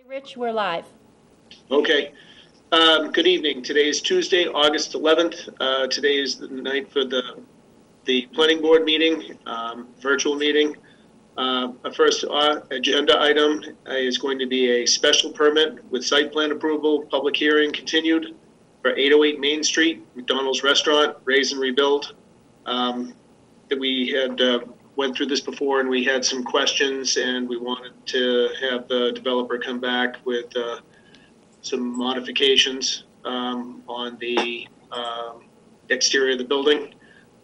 Rich, we're live. Okay. Good evening. Today is Tuesday, August 11th. Today is the night for the planning board meeting, virtual meeting. Our first agenda item is going to be a special permit with site plan approval, public hearing continued for 808 Main Street, McDonald's Restaurant, Raise and Rebuild. That we had went through this before and we had some questions and we wanted to have the developer come back with some modifications on the exterior of the building.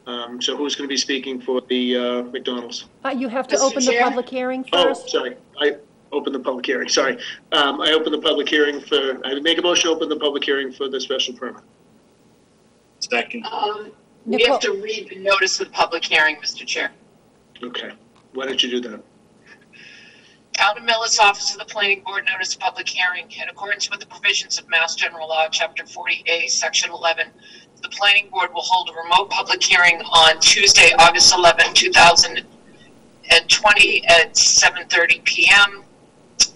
So who's going to be speaking for the McDonald's? You have to open the public hearing first. Oh, sorry. I opened the public hearing. Sorry. I opened the public hearing for, I make a motion to open the public hearing for the special permit. Second. We have to read the notice of the public hearing, Mr. Chair. Okay. Why don't you do that? Town of Millis Office of the Planning Board notice of public hearing in accordance with the provisions of Mass General Law, Chapter 40A, Section 11. The Planning Board will hold a remote public hearing on Tuesday, August 11, 2020 at 7:30 p.m.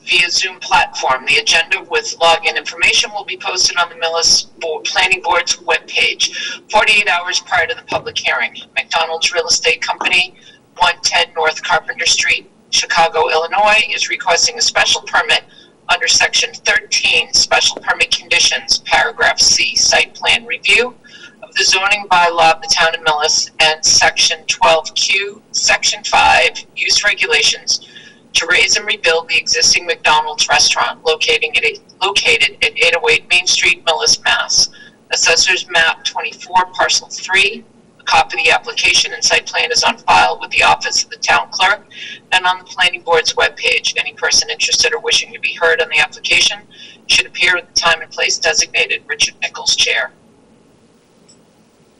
via Zoom platform. The agenda with login information will be posted on the Millis Planning Board's webpage 48 hours prior to the public hearing. McDonald's Real Estate Company, 110 North Carpenter Street, Chicago, Illinois, is requesting a special permit under Section 13, Special Permit Conditions, Paragraph C, Site Plan Review of the zoning bylaw of the Town of Millis, and Section 12Q, Section 5, Use Regulations, to raise and rebuild the existing McDonald's restaurant located at 808 Main Street, Millis, Mass. Assessors Map 24, Parcel 3. A copy of the application and site plan is on file with the Office of the Town Clerk and on the Planning Board's webpage. Any person interested or wishing to be heard on the application should appear at the time and place designated. Richard Nichols, Chair.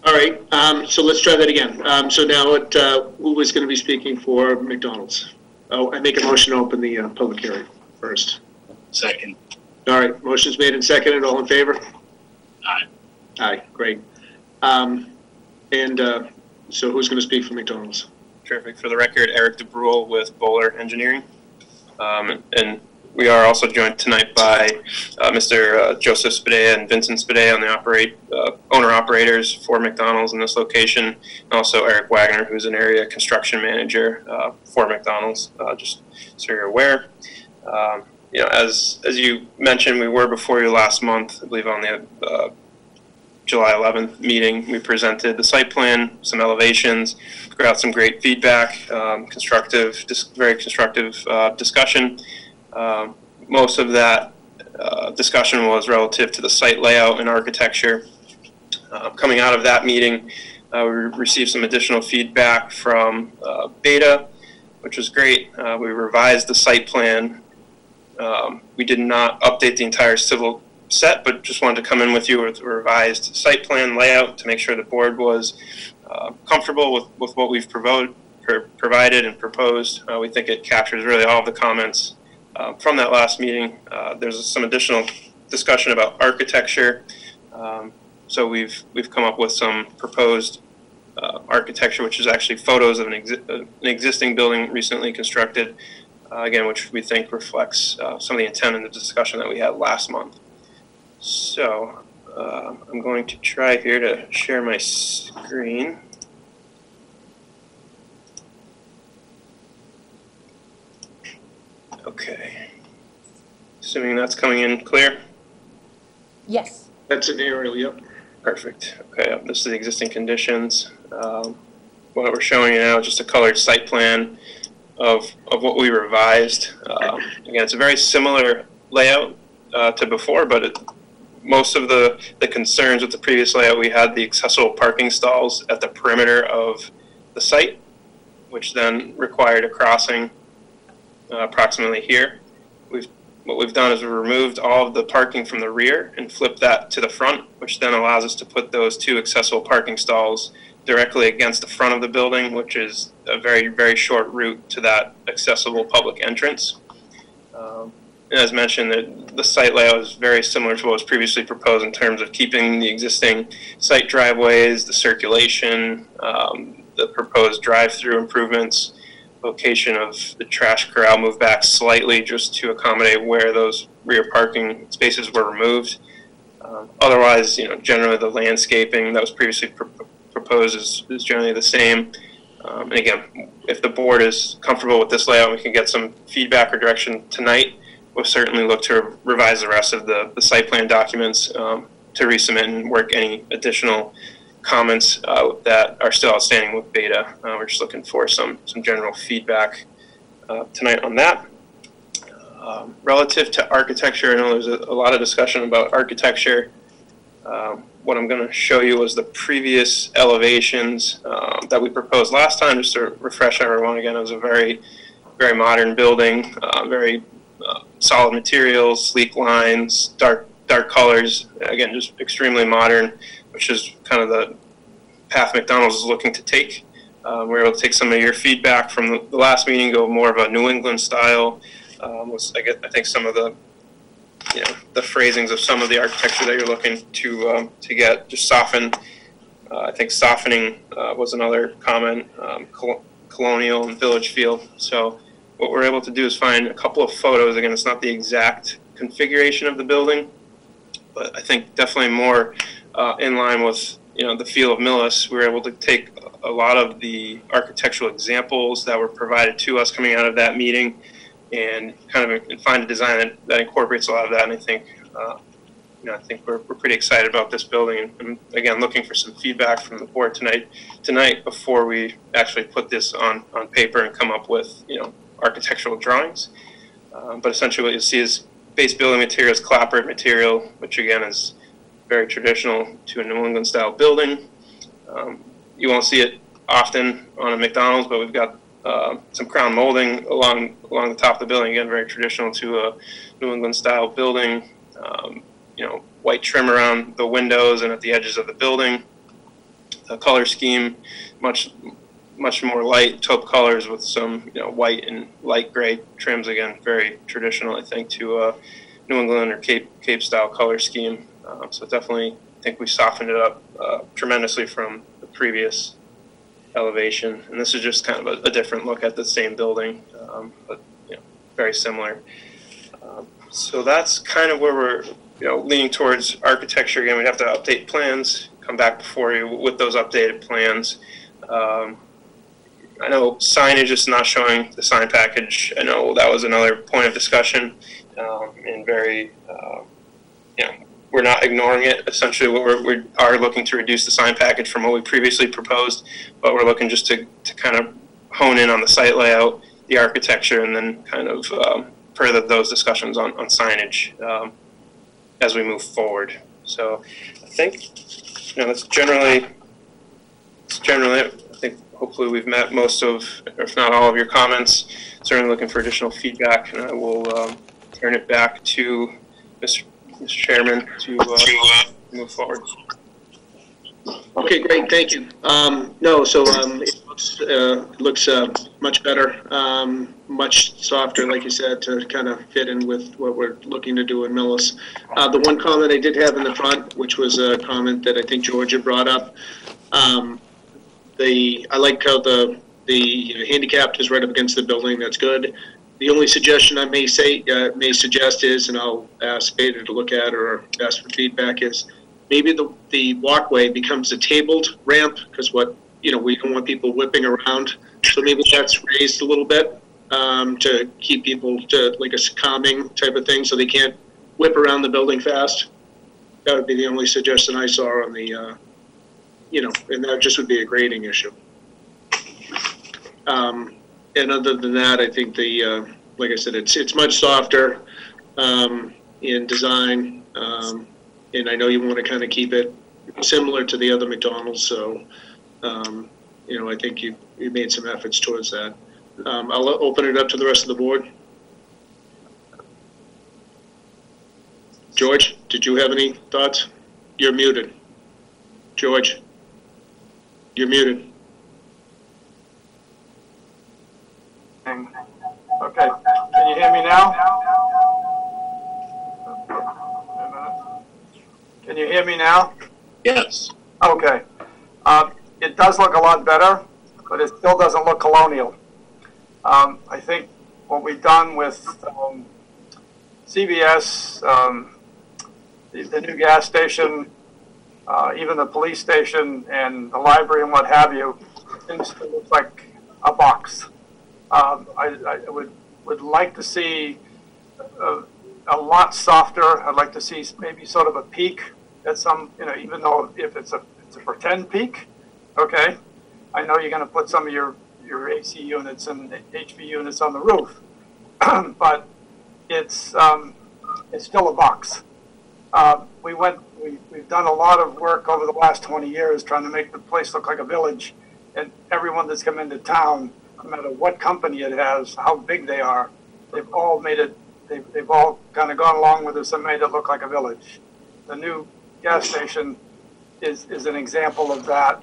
All right. So let's try that again. So now who was going to be speaking for McDonald's? Oh, I make a motion to open the public hearing first. Second. All right. Motion's made and seconded. All in favor? Aye. Aye. Great. So who's going to speak for McDonald's? Terrific. For the record, Eric DeBrule with Bowler Engineering. And we are also joined tonight by Mr. Joseph Spadea and Vincent Spadea on the owner-operators for McDonald's in this location. And also Eric Wagner, who's an area construction manager for McDonald's, just so you're aware. As you mentioned, we were before you last month, I believe on the July 11th meeting. We presented the site plan, some elevations, got some great feedback, very constructive discussion. Most of that discussion was relative to the site layout and architecture. Coming out of that meeting, we received some additional feedback from Beta, which was great. We revised the site plan. We did not update the entire civil set, but just wanted to come in with you with a revised site plan layout to make sure the board was comfortable with what we've provided and proposed. We think it captures really all of the comments from that last meeting. There's some additional discussion about architecture. So we've come up with some proposed architecture, which is actually photos of an existing building recently constructed, again, which we think reflects some of the intent in the discussion that we had last month. So I'm going to try here to share my screen. Okay. Assuming that's coming in clear? Yes. That's an aerial, yep. Perfect. Okay, this is the existing conditions. What we're showing you now is just a colored site plan of what we revised. Again, it's a very similar layout to before, but most of the concerns with the previous layout, we had the accessible parking stalls at the perimeter of the site, which then required a crossing approximately here. What we've done is we've removed all of the parking from the rear and flipped that to the front, which then allows us to put those two accessible parking stalls directly against the front of the building, which is a very, very short route to that accessible public entrance. And as mentioned, the site layout is very similar to what was previously proposed in terms of keeping the existing site driveways, the circulation, the proposed drive-through improvements. location of the trash corral moved back slightly just to accommodate where those rear parking spaces were removed. Otherwise, generally the landscaping that was previously proposed is generally the same. And again, if the board is comfortable with this layout, we can get some feedback or direction tonight. We'll certainly look to revise the rest of the site plan documents to resubmit and work any additional comments that are still outstanding with Beta. We're just looking for some general feedback tonight on that. Relative to architecture, I know there's a lot of discussion about architecture. What I'm going to show you was the previous elevations that we proposed last time, just to refresh everyone again. It was a very, very modern building, very solid materials, sleek lines, dark colors. Again, just extremely modern, which is kind of the path McDonald's is looking to take. We were able to take some of your feedback from the last meeting, go more of a New England style. I think some of the the phrasings of some of the architecture that you're looking to get, just soften. I think softening was another comment, colonial and village feel. So what we're able to do is find a couple of photos. Again, it's not the exact configuration of the building, but I think definitely more in line with the feel of Millis. We were able to take a lot of the architectural examples that were provided to us coming out of that meeting and kind of find a design that incorporates a lot of that. And I think, I think we're pretty excited about this building. And again, looking for some feedback from the board tonight before we actually put this on paper and come up with, architectural drawings. But essentially what you'll see is base building materials, clapboard material, which again is very traditional to a New England style building. You won't see it often on a McDonald's, but we've got some crown molding along the top of the building. Again, very traditional to a New England style building. White trim around the windows and at the edges of the building. The color scheme, much more light taupe colors with some white and light gray trims. Again, very traditional, I think, to a New England or Cape style color scheme. So definitely, I think we softened it up tremendously from the previous elevation, and this is just kind of a different look at the same building, but very similar. So that's kind of where we're leaning towards architecture. Again, we'd have to update plans, come back before you with those updated plans. I know signage is not showing the sign package. I know that was another point of discussion, and very we're not ignoring it. Essentially, we are looking to reduce the sign package from what we previously proposed, but we're looking just to kind of hone in on the site layout, the architecture, and then kind of further those discussions on signage as we move forward. So I think that's generally it. I think hopefully we've met most of, if not all of your comments. Certainly looking for additional feedback, and I will turn it back to Mr. Chairman to move forward. Okay, great, thank you. It looks much better, much softer, like you said, to kind of fit in with what we're looking to do in Millis. The one comment I did have in the front, which was a comment that I think Georgia brought up, I like how the handicapped is right up against the building. That's good. The only suggestion I may suggest is, and I'll ask Beta to look at or ask for feedback, is maybe the walkway becomes a tabled ramp, because we don't want people whipping around. So maybe that's raised a little bit to keep people to like a calming type of thing, so they can't whip around the building fast. That would be the only suggestion I saw on the, and that just would be a grading issue. And other than that, I think like I said, it's much softer in design, and I know you want to kind of keep it similar to the other McDonald's. So, I think you made some efforts towards that. I'll open it up to the rest of the board. George, did you have any thoughts? You're muted. George, you're muted. Okay, can you hear me now? Can you hear me now? Yes. Okay. It does look a lot better, but it still doesn't look colonial. I think what we've done with CVS, the new gas station, even the police station and the library and what have you, seems to look like a box. I would like to see a lot softer. I'd like to see maybe sort of a peak at some, even though if it's a pretend peak, okay. I know you're going to put some of your AC units and HV units on the roof, but it's still a box. We've done a lot of work over the last 20 years trying to make the place look like a village, and everyone that's come into town, no matter what company it has, how big they are, they've all made it. They've all kind of gone along with us and made it look like a village. The new gas station is an example of that.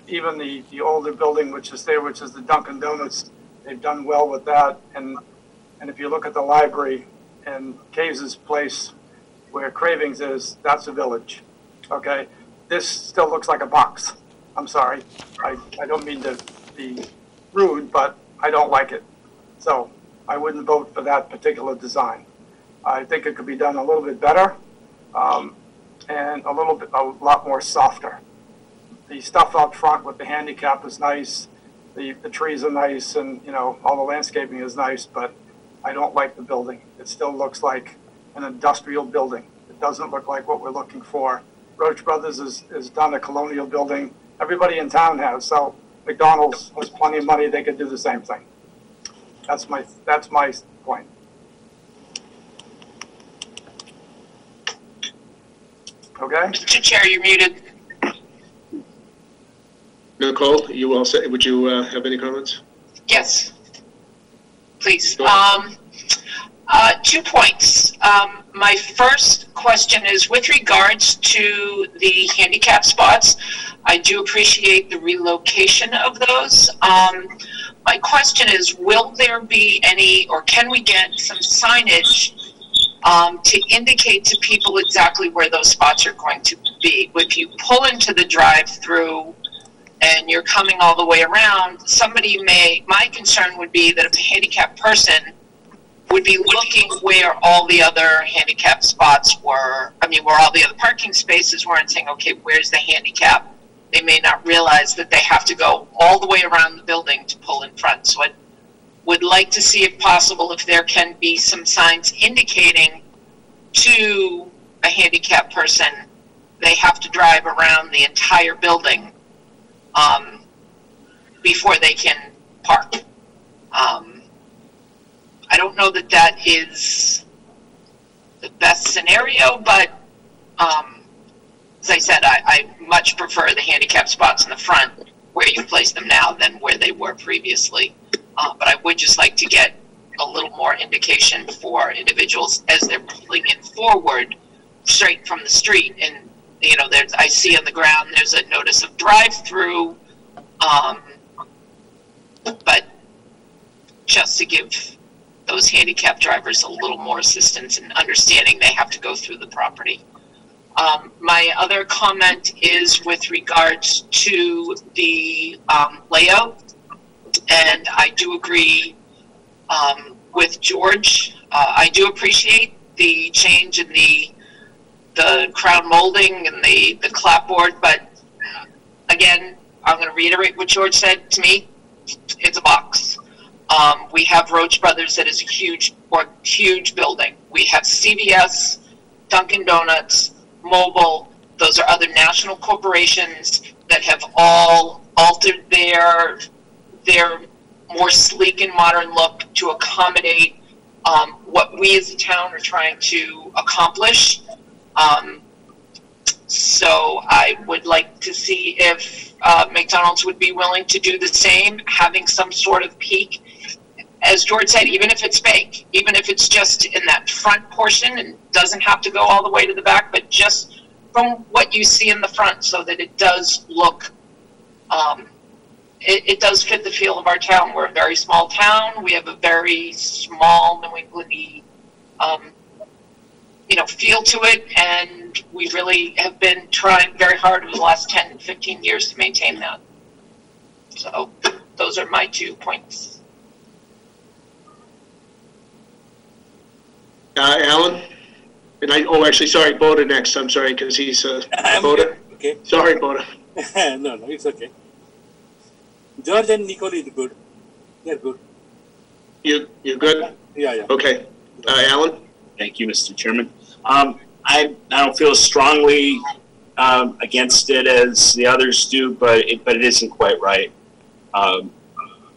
Even the older building, which is the Dunkin' Donuts, they've done well with that. And if you look at the library and Caves' place, where Cravings is, that's a village. Okay, this still looks like a box. I'm sorry, I don't mean to be rude, but I don't like it. So I wouldn't vote for that particular design. I think it could be done a little bit better, and a lot more softer. The stuff out front with the handicap is nice. The trees are nice, and all the landscaping is nice, but I don't like the building. It still looks like an industrial building. It doesn't look like what we're looking for. Roach Brothers has done a colonial building. Everybody in town has, so McDonald's has plenty of money. They could do the same thing. That's my point. Okay? Mr. Chair, you're muted. Nicole, you all say, would you have any comments? Yes, please. Go ahead. 2 points. My first question is with regards to the handicap spots. I do appreciate the relocation of those. My question is, will there be any, or can we get some signage to indicate to people exactly where those spots are going to be? If you pull into the drive-through and you're coming all the way around, my concern would be that if a handicapped person would be looking where all the other handicap spots were, where all the other parking spaces were, and saying, okay, where's the handicap? They may not realize that they have to go all the way around the building to pull in front. So I would like to see, if possible, if there can be some signs indicating to a handicapped person they have to drive around the entire building before they can park. I don't know that that is the best scenario, but as I said, I much prefer the handicap spots in the front where you place them now than where they were previously. But I would just like to get a little more indication for individuals as they're pulling in forward straight from the street. And, I see on the ground there's a notice of drive-through, but just to give those handicapped drivers a little more assistance in understanding they have to go through the property. My other comment is with regards to the layout, and I do agree with George. I do appreciate the change in the crown molding and the clapboard, but again, I'm going to reiterate what George said to me. It's a box. We have Roach Brothers that is a huge building. We have CVS, Dunkin' Donuts, Mobile. Those are other national corporations that have all altered their more sleek and modern look to accommodate what we as a town are trying to accomplish. So I would like to see if McDonald's would be willing to do the same, having some sort of peak. As George said, even if it's fake, even if it's just in that front portion and doesn't have to go all the way to the back, but just from what you see in the front, so that it does look, it does fit the feel of our town. We're a very small town. We have a very small New England-y, feel to it, and we really have been trying very hard over the last 10, 15 years to maintain that. So those are my 2 points. Alan? And actually, sorry, Boda next. I'm sorry, because he's, I'm Boda? good. Okay. Sorry, Boda. No, it's okay. George and Nicole is good. They're good. You good? Yeah. Okay. Alan? Thank you, Mr. Chairman. I don't feel as strongly against it as the others do, but it isn't quite right.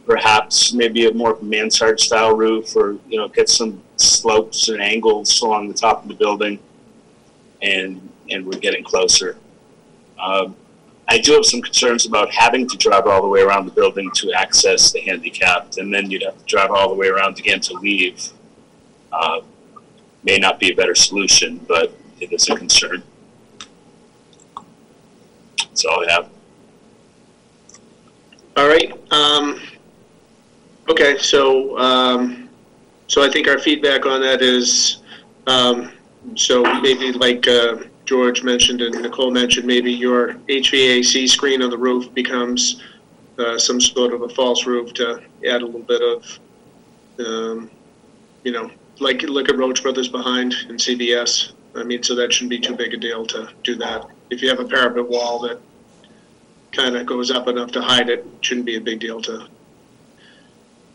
Perhaps maybe a more mansard style roof, or get some slopes and angles along the top of the building, and we're getting closer. I do have some concerns about having to drive all the way around the building to access the handicapped, and then you'd have to drive all the way around again to leave. May not be a better solution, but it is a concern. That's all I have. All right. Okay, so I think our feedback on that is, so maybe like George mentioned and Nicole mentioned, maybe your HVAC screen on the roof becomes some sort of a false roof to add a little bit of, like look at Roach Brothers behind in CBS. I mean, so that shouldn't be too big a deal to do that. If you have a parapet wall that kind of goes up enough to hide it, shouldn't be a big deal to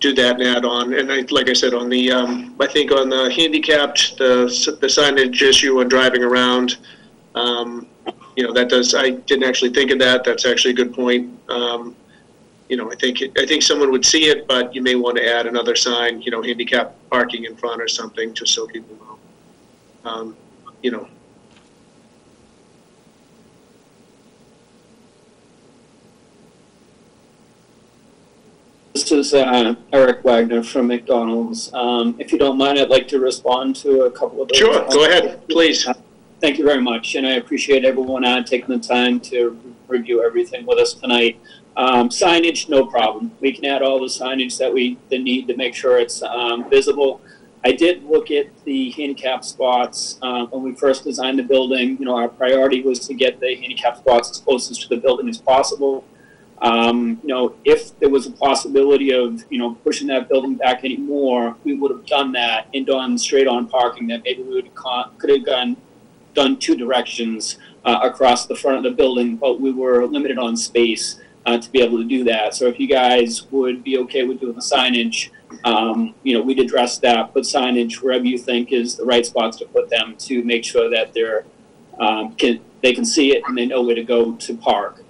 do that and add on. And like I said, on the, I think on the handicapped, the signage issue on driving around, that does, I didn't actually think of that. That's actually a good point. I think someone would see it, but you may want to add another sign, handicap parking in front or something, just so people know. This is Eric Wagner from McDonald's. If you don't mind, I'd like to respond to a couple of those. Sure, go ahead, please. Thank you very much, and I appreciate everyone taking the time to review everything with us tonight. Signage, no problem. We can add all the signage that we need to make sure it's visible. I did look at the handicap spots when we first designed the building. Our priority was to get the handicap spots as closest to the building as possible. If there was a possibility of, pushing that building back anymore, we would have done that and done straight-on parking that maybe we could have done 2 directions across the front of the building, but we were limited on space to be able to do that. So if you guys would be okay with doing the signage, we'd address that, put signage wherever you think is the right spots to put them to make sure that they can see it and they know where to go to park.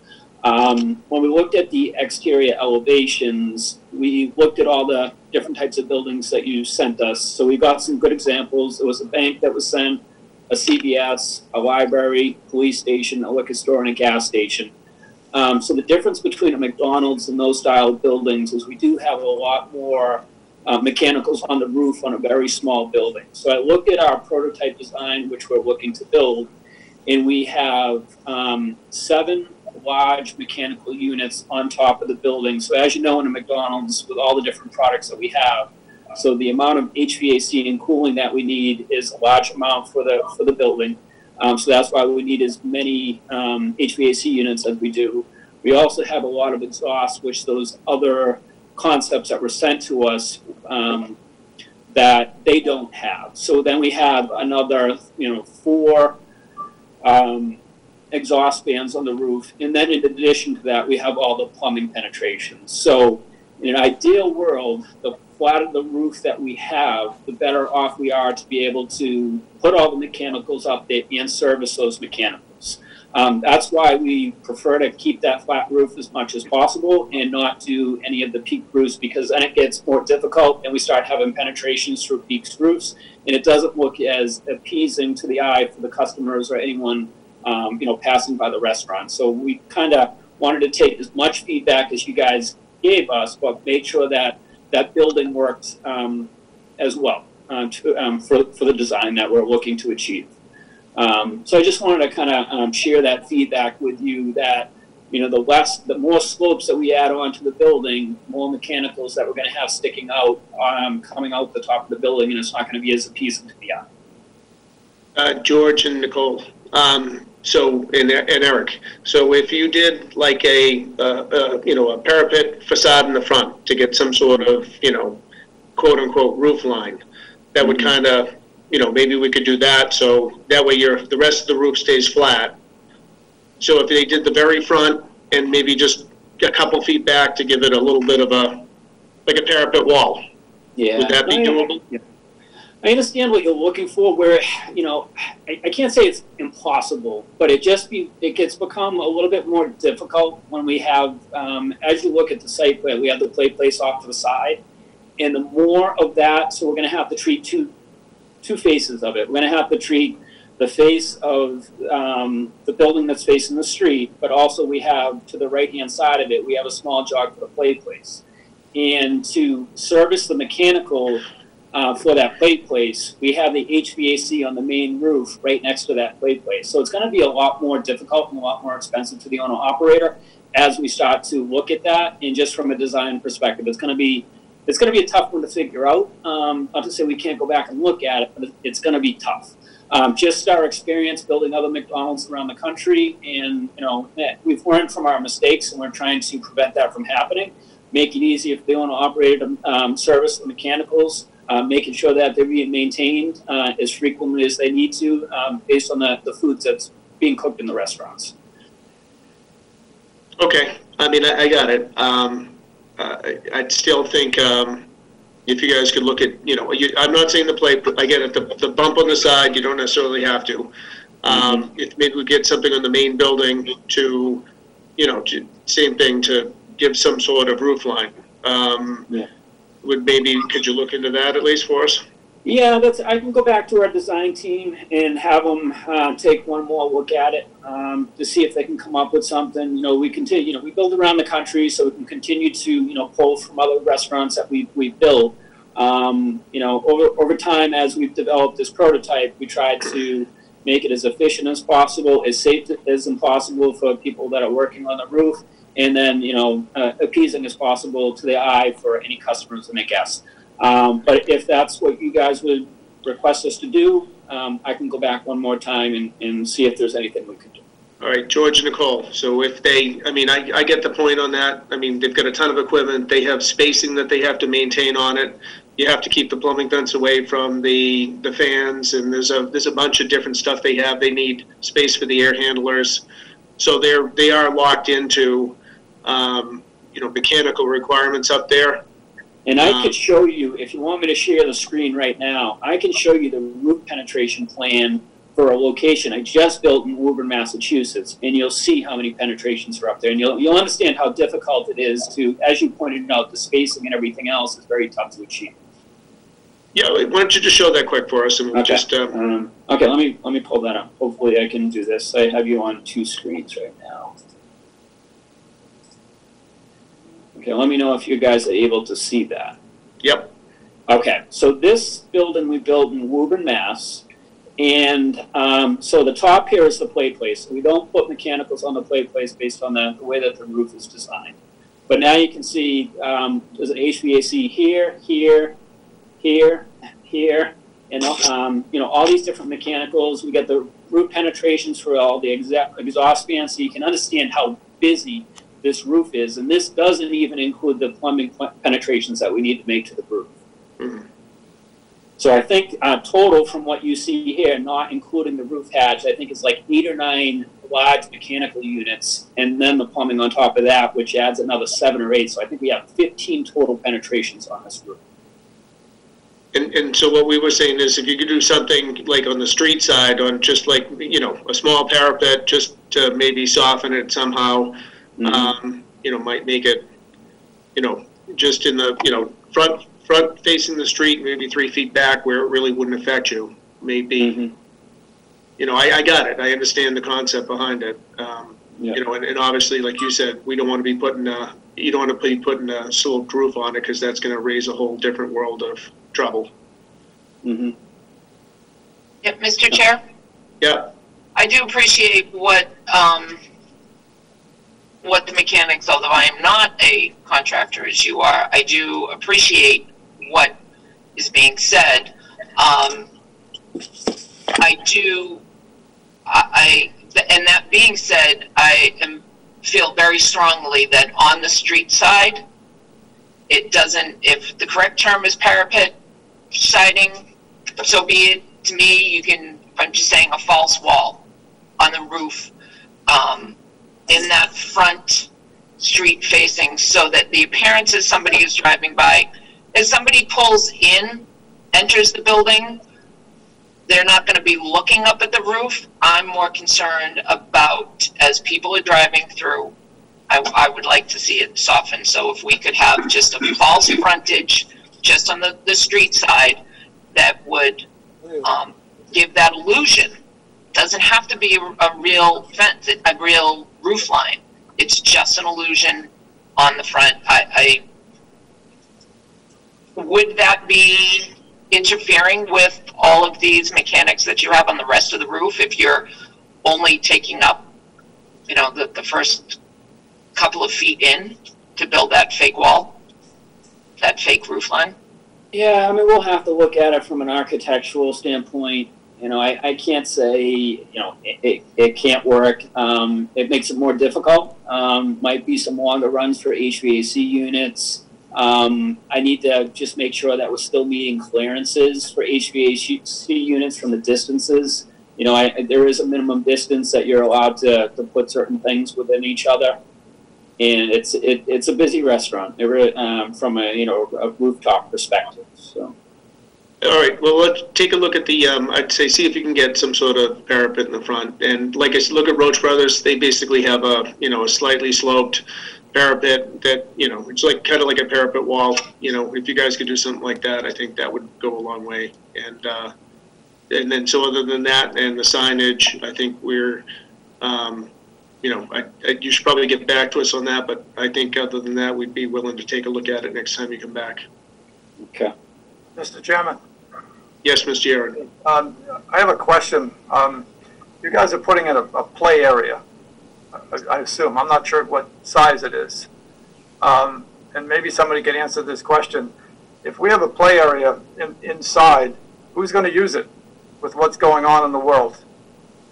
When we looked at the exterior elevations, we looked at all the different types of buildings that you sent us. So we got some good examples. There was a bank that was sent, a CVS, a library, police station, a liquor store, and a gas station. So the difference between a McDonald's and those style of buildings is we do have a lot more mechanicals on the roof on a very small building. So I looked at our prototype design, which we're looking to build, and we have 7 large mechanical units on top of the building. So as you know, in a McDonald's, with all the different products that we have, so the amount of HVAC and cooling that we need is a large amount for the building. So that's why we need as many HVAC units as we do. We also have a lot of exhaust, which those other concepts that were sent to us that they don't have. So then we have another, 4 exhaust fans on the roof, and then in addition to that, we have all the plumbing penetrations. So in an ideal world, the flatter the roof that we have, the better off we are to be able to put all the mechanicals up there and service those mechanicals. That's why we prefer to keep that flat roof as much as possible and not do any of the peak roofs, because then it gets more difficult and we start having penetrations through peak roofs, and it doesn't look as appeasing to the eye for the customers or anyone passing by the restaurant. So we kind of wanted to take as much feedback as you guys gave us, but make sure that that building worked as well for the design that we're looking to achieve. So I just wanted to kind of share that feedback with you that, the more slopes that we add onto the building, more mechanicals that we're going to have sticking out, coming out the top of the building, and it's not going to be as appeasing to the eye. George and Nicole, So, and Eric, so if you did like a parapet facade in the front to get some sort of, quote unquote roof line, that would kind of, maybe we could do that. So that way the rest of the roof stays flat. So if they did the very front and maybe just a couple feet back to give it a little bit of like a parapet wall, Yeah. would that be doable? I understand what you're looking for, where, I can't say it's impossible, but it gets become a little bit more difficult when we have, as you look at the site plan, we have the play place off to the side. And the more of that, so we're gonna have to treat two faces of it. We're gonna have to treat the face of the building that's facing the street, but also we have, to the right-hand side of it, we have a small jog for the play place. And to service the mechanical for that play place, we have the HVAC on the main roof right next to that play place. So it's going to be a lot more difficult and a lot more expensive to the owner-operator as we start to look at that. And just from a design perspective, it's going to be a tough one to figure out. Not to say we can't go back and look at it, but it's going to be tough. Just our experience building other McDonald's around the country, and we've learned from our mistakes, and we're trying to prevent that from happening. Make it easier for the owner-operator to service the mechanicals. Making sure that they're being maintained as frequently as they need to, based on the foods that's being cooked in the restaurants. Okay, I mean, I got it. I'd still think if you guys could look at, I'm not saying the plate, but I get it, the bump on the side, you don't necessarily have to. If maybe we get something on the main building to, same thing, to give some sort of roof line. Could you look into that at least for us? Yeah, I can go back to our design team and have them take one more look at it to see if they can come up with something. We continue, we build around the country, so we can continue to, pull from other restaurants that we build. Over time, as we've developed this prototype, we try to make it as efficient as possible, as safe as possible for people that are working on the roof, and then, appeasing as possible to the eye for any customers and their guests. But if that's what you guys would request us to do, I can go back one more time and see if there's anything we could do. All right, George and Nicole. So if I get the point on that. I mean, they've got a ton of equipment. They have spacing that they have to maintain on it. You have to keep the plumbing vents away from the fans, and there's a bunch of different stuff they have. They need space for the air handlers. So they are locked into mechanical requirements up there. And I could show you, if you want me to share the screen right now, I can show you the roof penetration plan for a location I just built in Woburn, Massachusetts, and you'll see how many penetrations are up there. And you'll understand how difficult it is to, as you pointed out, the spacing and everything else is very tough to achieve. Yeah, why don't you just show that quick for us, and we'll just... Okay, let me pull that up. Hopefully I can do this. I have you on two screens right now. Okay, let me know if you guys are able to see that. Yep. Okay, so this building we built in Woburn, Mass. And so the top here is the play place. We don't put mechanicals on the play place based on the way that the roof is designed. But now you can see there's an HVAC here, here, here, here, and all these different mechanicals. We got the roof penetrations for all the exhaust fans, so you can understand how busy this roof is. And this doesn't even include the plumbing penetrations that we need to make to the roof. Mm-hmm. So I think total from what you see here, not including the roof hatch, I think it's like 8 or 9 large mechanical units, and then the plumbing on top of that, which adds another 7 or 8. So I think we have 15 total penetrations on this roof. And so what we were saying is, if you could do something like on the street side, on just like, a small parapet, just to maybe soften it somehow, might make it, just in the, front facing the street, maybe 3 feet back where it really wouldn't affect you. Maybe, I got it. I understand the concept behind it. And obviously, like you said, we don't want to be putting a sloped roof on it, because that's going to raise a whole different world of trouble. Mm-hmm. Yep, Mr. Chair? Yeah. I do appreciate what the mechanics, although I am not a contractor as you are, I do appreciate what is being said. And that being said, feel very strongly that on the street side, it doesn't, if the correct term is parapet siding, so be it. To me, I'm just saying a false wall on the roof, in that front street facing, so that the appearance is somebody who's driving by, as somebody pulls in, enters the building, they're not going to be looking up at the roof. I'm more concerned about, as people are driving through, I would like to see it softened. So if we could have just a false frontage just on the street side, that would give that illusion. Doesn't have to be a real fence, a real roof line. It's just an illusion on the front. Would that be interfering with all of these mechanics that you have on the rest of the roof if you're only taking up, the first couple of feet in to build that fake wall, that fake roof line? Yeah, I mean, we'll have to look at it from an architectural standpoint. I can't say, it can't work. It makes it more difficult. Might be some longer runs for HVAC units. I need to just make sure that we're still meeting clearances for HVAC units from the distances. There is a minimum distance that you're allowed to put certain things within each other. And it's a busy restaurant from a rooftop perspective. So. All right, well, let's take a look at the, I'd say, see if you can get some sort of parapet in the front. And like I said, look at Roach Brothers. They basically have a slightly sloped parapet that, it's kind of like a parapet wall. If you guys could do something like that, I think that would go a long way. And then, so other than that and the signage, I think we're, you should probably get back to us on that, but I think other than that, we'd be willing to take a look at it next time you come back. Okay. Mr. Chairman? Yes, Mr. Aaron. I have a question. You guys are putting in a play area, I assume. I'm not sure what size it is. And maybe somebody can answer this question. If we have a play area inside, who's going to use it with what's going on in the world?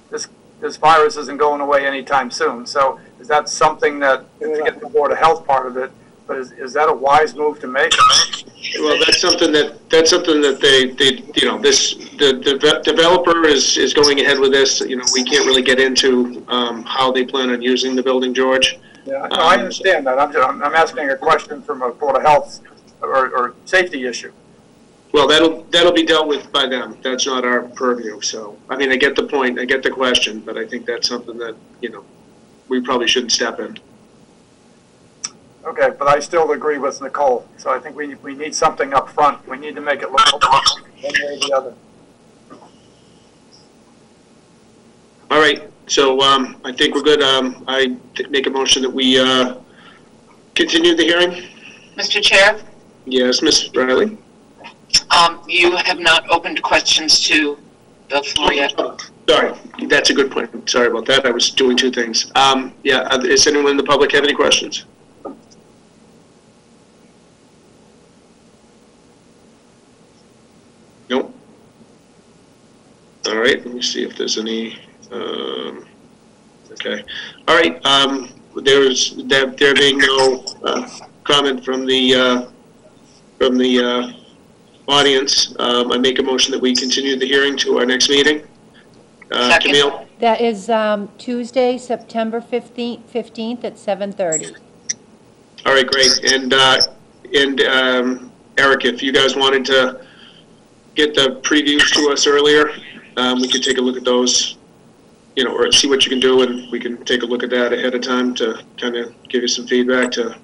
This virus isn't going away anytime soon. So is that something that, forget the Board of Health part of it, but is that a wise move to make? Well, that's something that the developer is going ahead with this. We can't really get into how they plan on using the building, George. Yeah, no, I understand that. I'm asking a question from a Board of Health or safety issue. Well, that'll be dealt with by them. That's not our purview. So, I mean, I get the point, I get the question, but I think that's something that we probably shouldn't step in. Okay, but I still agree with Nicole. So I think we need something up front. We need to make it look one way or the other. All right, so I think we're good. I make a motion that we continue the hearing. Mr. Chair? Yes, Ms. Riley? You have not opened questions to the floor yet. Sorry, that's a good point. Sorry about that. I was doing two things. Does anyone in the public have any questions? Nope. All right, let me see if there's any, okay. All right, there being no comment from the audience, I make a motion that we continue the hearing to our next meeting. Second. Camille? That is Tuesday, September 15th at 7:30. All right, great. And Eric, if you guys wanted to get the previews to us earlier, we could take a look at those, or see what you can do, and we can take a look at that ahead of time to kind of give you some feedback to.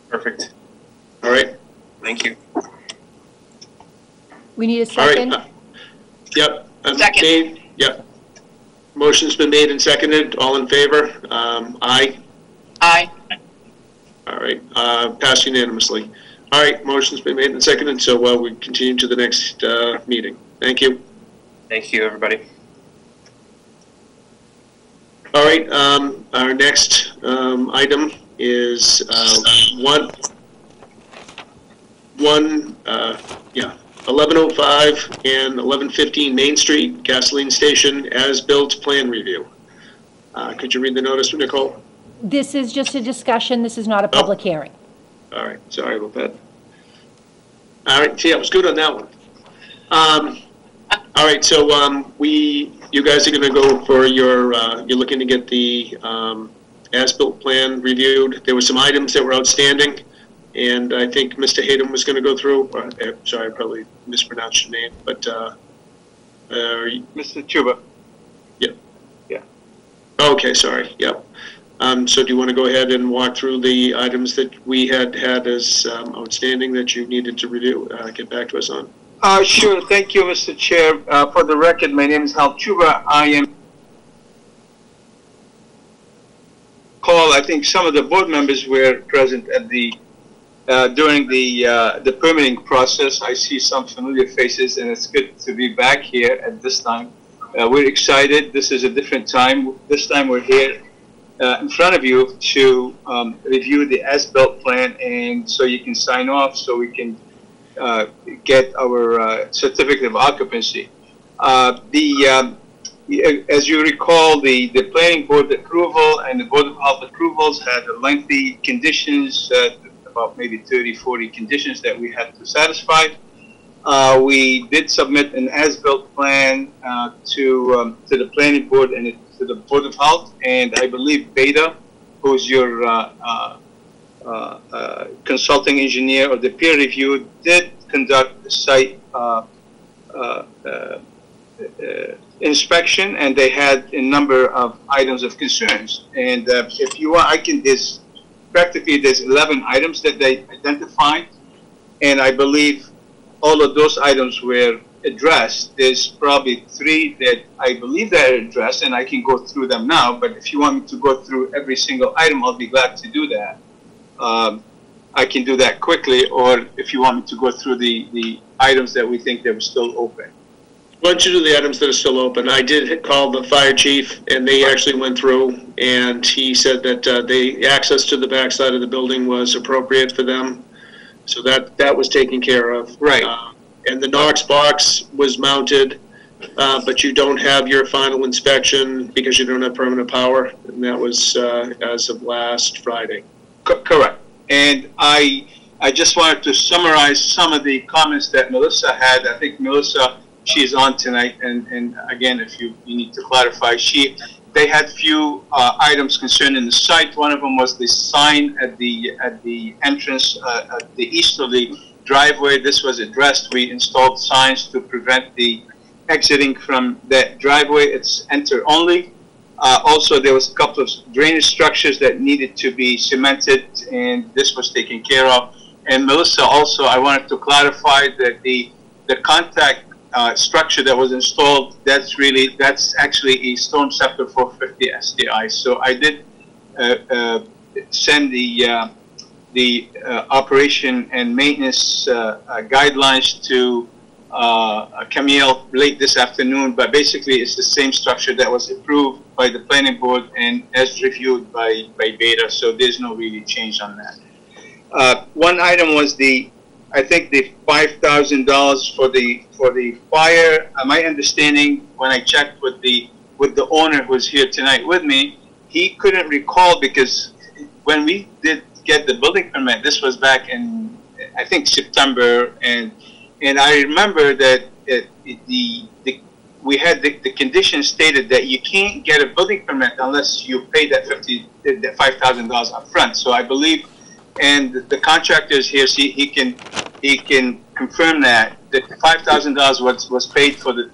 Perfect. All right. Thank you. We need a All second. right. Yep. Second. Yep. Motion's been made and seconded. All in favor? Aye. Aye. All right. Passed unanimously. All right. Motion's been made and seconded. So we continue to the next meeting. Thank you. Thank you, everybody. All right. Our next item is 1105 and 1115 Main Street, gasoline station, as-built plan review. Could you read the notice, Nicole? This is just a discussion. This is not a public hearing. All right, sorry about that. All right, see, I was good on that one. All right, so you guys are going to go for your, you're looking to get the as-built plan reviewed. There were some items that were outstanding, and I think Mr. Hayden was going to go through. Sorry, I probably mispronounced your name, but Mr. Chuba. Yep. Yeah. Okay, sorry. Yep. So do you want to go ahead and walk through the items that we had as outstanding that you needed to review, get back to us on? Sure. Thank you, Mr. Chair. For the record, my name is Hal Chuba. I think some of the board members were present at the during the permitting process. I see some familiar faces, and it's good to be back here at this time. We're excited. This is a different time. This time we're here in front of you to review the as-built plan, and so you can sign off, so we can get our certificate of occupancy. As you recall, the planning board approval and the board of health approvals had a lengthy conditions, about maybe 30, 40 conditions that we had to satisfy. We did submit an as-built plan to the planning board and to the board of health, and I believe Beta, who's your consulting engineer or the peer review, did conduct the site inspection, and they had a number of items of concerns. And if you want, there's 11 items that they identified, and I believe all of those items were addressed. There's probably 3 that I believe that are addressed, and I can go through them now, but if you want me to go through every single item, I'll be glad to do that. I can do that quickly, or if you want me to go through the items that we think that were still open. Why don't you do the items that are still open? I did call the fire chief, and they actually went through, and he said that the access to the backside of the building was appropriate for them, so that was taken care of. Right. And the Knox box was mounted, but you don't have your final inspection because you don't have permanent power, and that was as of last Friday. Correct. And I just wanted to summarize some of the comments that Melissa had. I think Melissa, she's on tonight, and again, if you need to clarify, they had few items concerning the site. One of them was the sign at the entrance at the east of the driveway. This was addressed. We installed signs to prevent the exiting from that driveway. It's enter only. Also, there was a couple of drainage structures that needed to be cemented, and this was taken care of. And Melissa, also, I wanted to clarify that the contact structure that was installed, that's actually a storm scepter for 50 STI. So I did send the operation and maintenance guidelines to Camille late this afternoon, but basically it's the same structure that was approved by the planning board and as reviewed by Beta, so there's no really change on that. One item was I think the $5,000 for the fire. My understanding, when I checked with the owner who's here tonight with me, he couldn't recall, because when we did get the building permit, this was back in, I think, September, and I remember that we had the condition stated that you can't get a building permit unless you pay that $5,000 up front. So I believe, and the contractor is here, so he can confirm that the $5,000 was paid to the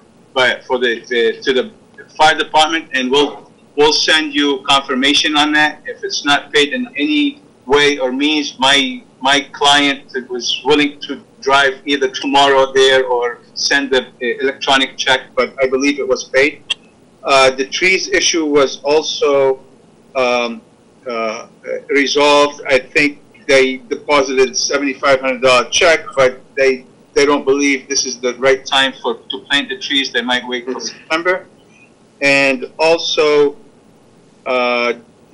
fire department, and we'll send you confirmation on that. If it's not paid in any way or means, my client was willing to drive either tomorrow there or send the electronic check, but I believe it was paid. The trees issue was also resolved. I think they deposited $7,500 check, but they don't believe this is the right time to plant the trees. They might wait till September. And also,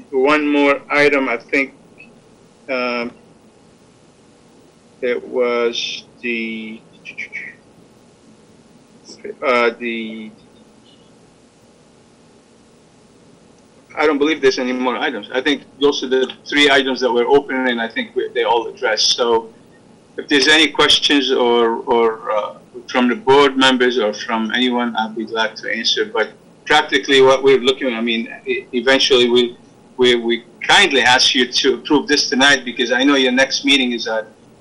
one more item, I think it was I don't believe there's any more items. I think those are the 3 items that were open, and I think they all addressed. So if there's any questions or from the board members or from anyone, I'll be glad to answer. But practically what we're looking at, I mean, eventually we kindly ask you to approve this tonight, because I know your next meeting is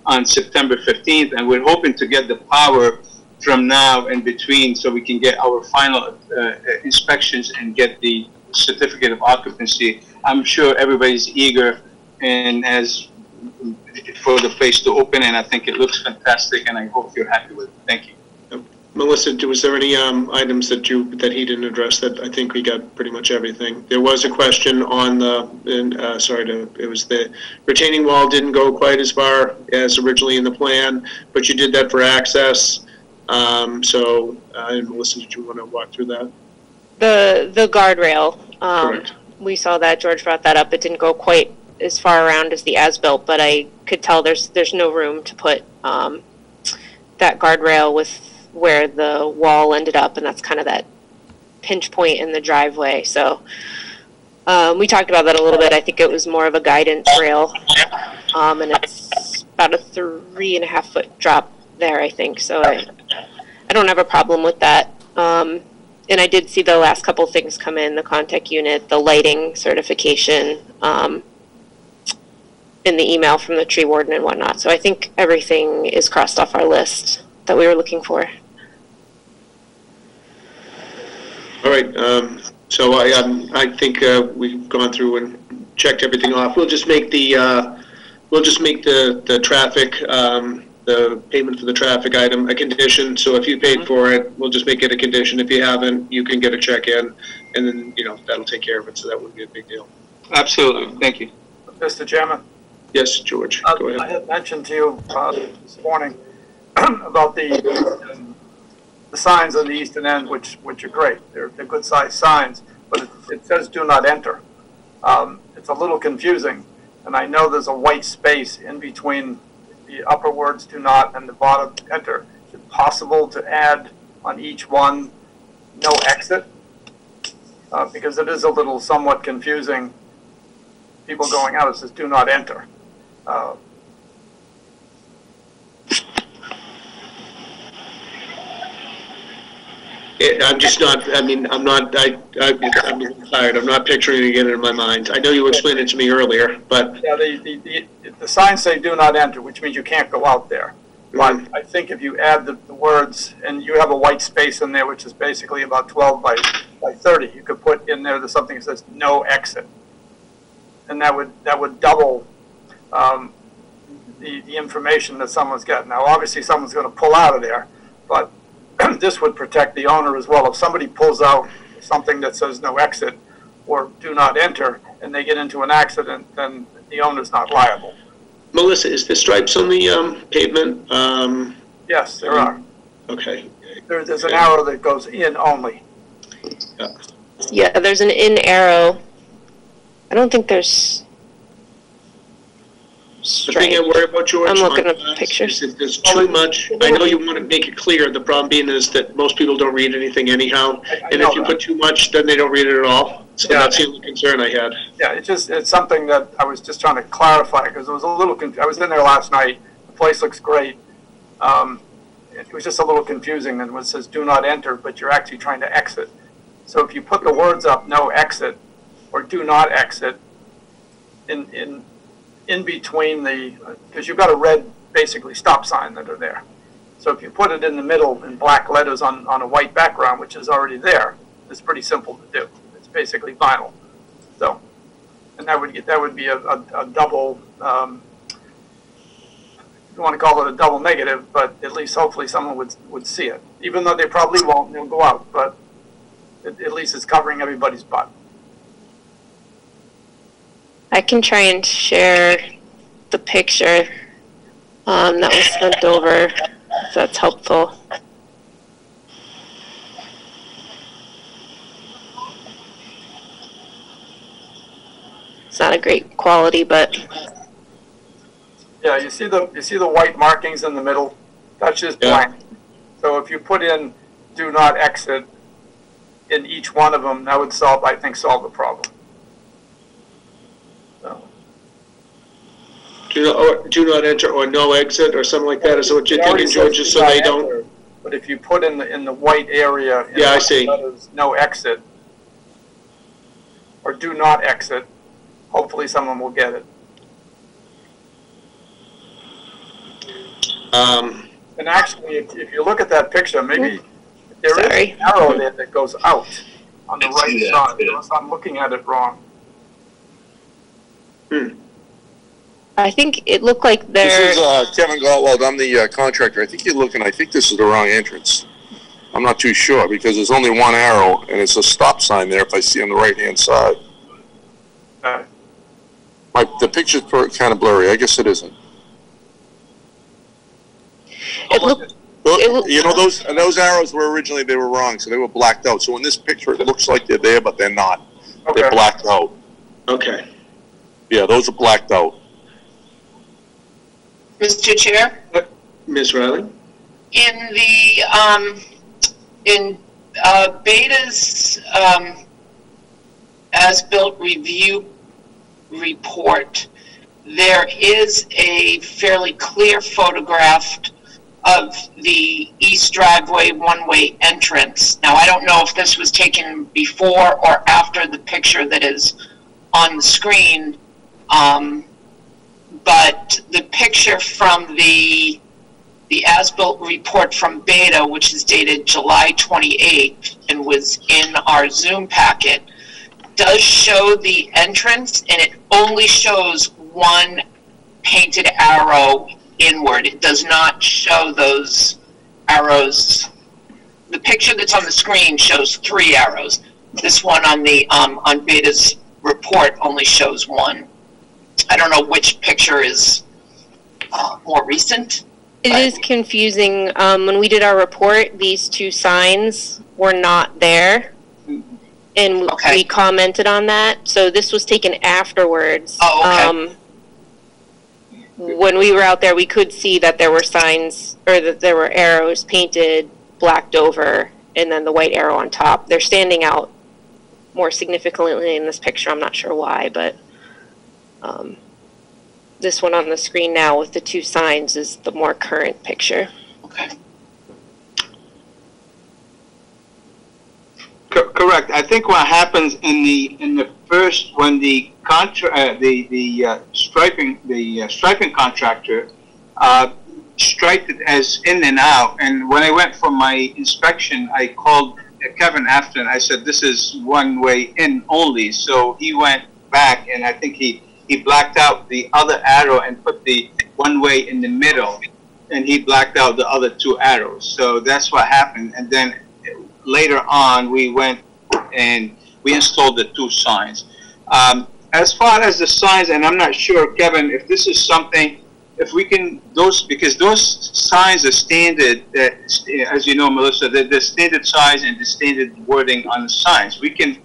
on September 15th, and we're hoping to get the power from now and between so we can get our final inspections and get the certificate of occupancy. I'm sure everybody's eager and has for the place to open, and I think it looks fantastic, and I hope you're happy with it. Thank you. Melissa, was there any items that he didn't address? That I think we got pretty much everything. There was a question on it was the retaining wall didn't go quite as far as originally in the plan, but you did that for access. Melissa, did you want to walk through that? The guardrail. Correct. We saw that George brought that up. It didn't go quite as far around as the as-built, but I could tell there's no room to put that guardrail with where the wall ended up, and that's kind of that pinch point in the driveway. So we talked about that a little bit. I think it was more of a guidance rail, and it's about a 3.5 foot drop there, I think. So I don't have a problem with that. And I did see the last couple things come in, the contact unit, the lighting certification, in the email from the tree warden and whatnot. So I think everything is crossed off our list that we were looking for. All right. So I think we've gone through and checked everything off. We'll just make the traffic, the payment for the traffic item a condition. So if you paid for it, we'll just make it a condition. If you haven't, you can get a check in, and then that'll take care of it. So that wouldn't be a big deal. Absolutely. Thank you. Mr. Chairman? Yes, George. Go ahead. I had mentioned to you this morning about the signs on the eastern end, which are great. They're good sized signs, but it says "Do not enter." It's a little confusing, and I know there's a white space in between the upper words "do not" and the bottom "enter." Is it possible to add on each one "no exit"? Because it is a little somewhat confusing. People going out, it says "do not enter." I'm just not. I mean, I'm not. I'm tired. I'm not picturing it again in my mind. I know you explained it to me earlier, but yeah, the signs say "do not enter," which means you can't go out there. But I think if you add the words, and you have a white space in there, which is basically about 12 by 30, you could put in there something that says "no exit," and that would double the information that someone's getting. Now, obviously, someone's going to pull out of there, but this would protect the owner as well. If somebody pulls out something that says "no exit" or "do not enter" and they get into an accident, then the owner's not liable. Melissa, is there stripes on the pavement? Yes, there are. Okay. There's an arrow that goes in only. Yeah, there's an in arrow. I don't think there's The thing I worry about, George, I'm looking on at pictures. is if there's too much. I know you want to make it clear. The problem being is that most people don't read anything anyhow, and if you put too much, then they don't read it at all. So that's the only concern I had. Yeah, it's something that I was just trying to clarify, because it was a little. I was in there last night. The place looks great. It was just a little confusing, and it says "do not enter," but you're actually trying to exit. So if you put the words up "no exit" or "do not exit" in between because you've got a red, basically, stop sign that are there. So if you put it in the middle in black letters on a white background, which is already there, it's pretty simple to do. It's basically vinyl. So, and that would be a double. You want to call it a double negative, but at least hopefully someone would see it. Even though they probably won't, they'll go out, but at least it's covering everybody's butt. I can try and share the picture that was sent over, if that's helpful. It's not a great quality, but yeah, you see the white markings in the middle. That's just blank. So if you put in do not exit in each one of them, that would solve the problem. So, Do not enter or no exit or something like that. Is that what you're thinking, George, just so they don't? enter, but if you put in the white area, Yeah, I see. No exit or do not exit, hopefully someone will get it. And actually, if you look at that picture, maybe there is an arrow there that goes out on the right side, unless I'm looking at it wrong. I think it looked like This is Kevin Gottwald. I'm the contractor. I think this is the wrong entrance. I'm not too sure because there's only one arrow and it's a stop sign there if I see on the right-hand side. The picture's kind of blurry. I guess it isn't. You know, those arrows were originally, they were wrong, so they were blacked out. So in this picture, it looks like they're there, but they're not. Okay. They're blacked out. Okay. Yeah, those are blacked out. Mr. Chair? Ms. Riley? In the, Beta's, as-built review report, there is a fairly clear photograph of the east driveway one-way entrance. Now, I don't know if this was taken before or after the picture that is on the screen, but the picture from the as-built report from Beta, which is dated July 28th and was in our Zoom packet, does show the entrance, and it only shows one painted arrow inward. It does not show those arrows. The picture that's on the screen shows 3 arrows. This one on the on Beta's report only shows 1. I don't know which picture is more recent. It is confusing. When we did our report, these 2 signs were not there. And we commented on that. So this was taken afterwards. Oh, okay. When we were out there, we could see that there were signs, or that there were arrows painted, blacked over, and then the white arrow on top. They're standing out more significantly in this picture. I'm not sure why, but this one on the screen now with the 2 signs is the more current picture. Okay. Correct. I think what happens in the first, when the striping contractor striped it as in and out, and when I went for my inspection, I called Kevin after and I said this is one way in only. So he went back and I think he blacked out the other arrow and put the one way in the middle, and he blacked out the other 2 arrows. So that's what happened. And then later on, we went and we installed the 2 signs. As far as the signs, and I'm not sure, Kevin, if this is something, if we can, because those signs are standard, as you know, Melissa, the standard size and the standard wording on the signs. We can,